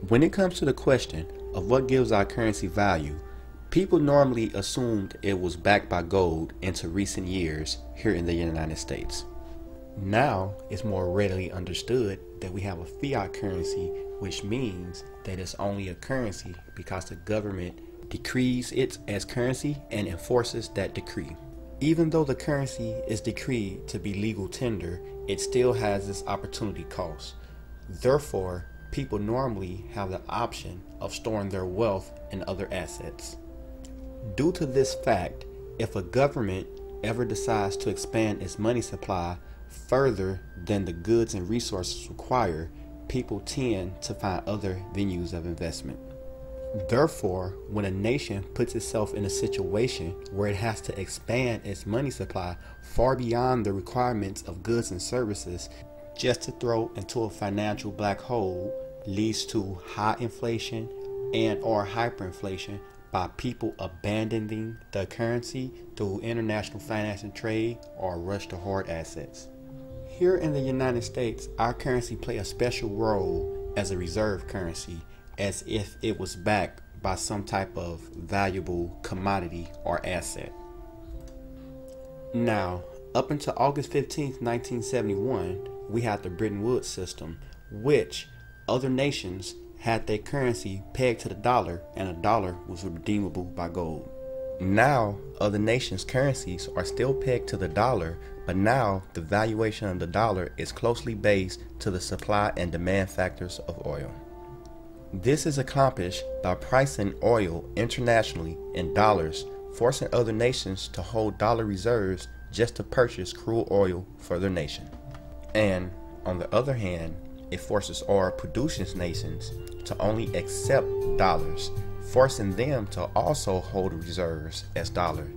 When it comes to the question of what gives our currency value, people normally assumed it was backed by gold into recent years here in the United States. Now it's more readily understood that we have a fiat currency, which means that it's only a currency because the government decrees it as currency and enforces that decree. Even though the currency is decreed to be legal tender, it still has this opportunity cost. Therefore, people normally have the option of storing their wealth in other assets. Due to this fact, if a government ever decides to expand its money supply further than the goods and resources require, people tend to find other venues of investment. Therefore, when a nation puts itself in a situation where it has to expand its money supply far beyond the requirements of goods and services just to throw into a financial black hole, leads to high inflation and or hyperinflation by people abandoning the currency through international finance and trade or rush to hard assets. Here in the United States, our currency plays a special role as a reserve currency, as if it was backed by some type of valuable commodity or asset. Now, up until August 15th, 1971, we had the Bretton Woods system, which other nations had their currency pegged to the dollar, and a dollar was redeemable by gold. Now, other nations' currencies are still pegged to the dollar, but now the valuation of the dollar is closely based to the supply and demand factors of oil. This is accomplished by pricing oil internationally in dollars, forcing other nations to hold dollar reserves just to purchase crude oil for their nation. And on the other hand, it forces oil producing nations to only accept dollars, forcing them to also hold reserves as dollars.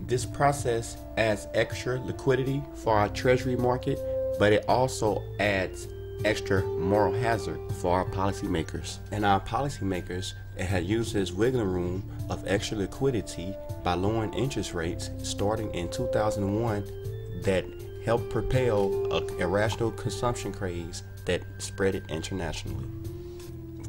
This process adds extra liquidity for our treasury market, but it also adds extra moral hazard for our policymakers. And our policymakers had used this wiggling room of extra liquidity by lowering interest rates starting in 2001 that helped propel an irrational consumption craze that spread it internationally.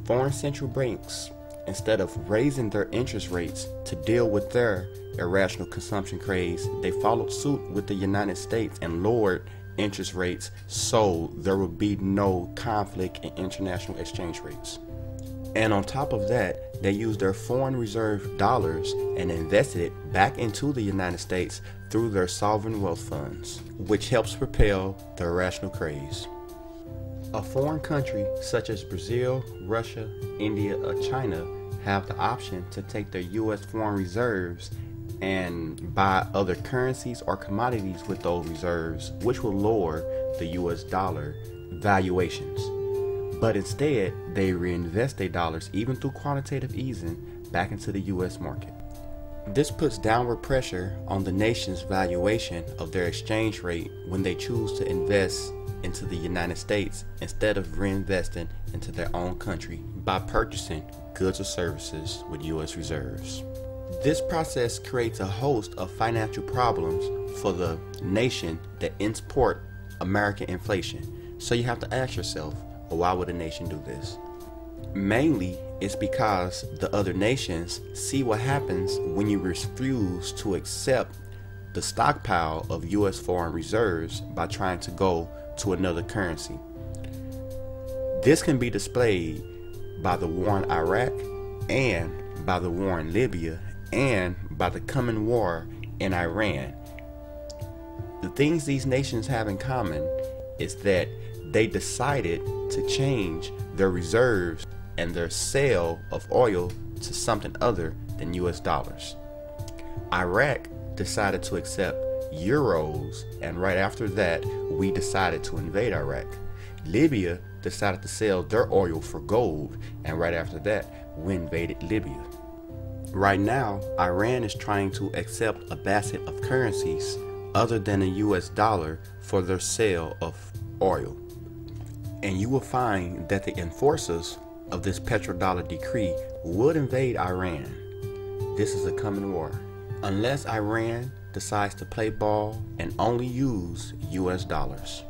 Foreign central banks, instead of raising their interest rates to deal with their irrational consumption craze, they followed suit with the United States and lowered interest rates so there would be no conflict in international exchange rates. And on top of that, they used their foreign reserve dollars and invested it back into the United States through their sovereign wealth funds, which helps propel the irrational craze. A foreign country such as Brazil, Russia, India, or China have the option to take their U.S. foreign reserves and buy other currencies or commodities with those reserves, which will lower the US dollar valuations. But instead, they reinvest their dollars, even through quantitative easing, back into the US market. This puts downward pressure on the nation's valuation of their exchange rate when they choose to invest into the United States instead of reinvesting into their own country by purchasing goods or services with US reserves. This process creates a host of financial problems for the nation that import American inflation. So you have to ask yourself, well, why would a nation do this? Mainly, it's because the other nations see what happens when you refuse to accept the stockpile of U.S. foreign reserves by trying to go to another currency. This can be displayed by the war in Iraq and by the war in Libya and by the coming war in Iran. The things these nations have in common is that they decided to change their reserves and their sale of oil to something other than US dollars. Iraq decided to accept euros, and right after that we decided to invade Iraq. Libya decided to sell their oil for gold, and right after that we invaded Libya. Right now, Iran is trying to accept a basket of currencies other than the US dollar for their sale of oil. And you will find that the enforcers of this petrodollar decree would invade Iran. This is a coming war, unless Iran decides to play ball and only use US dollars.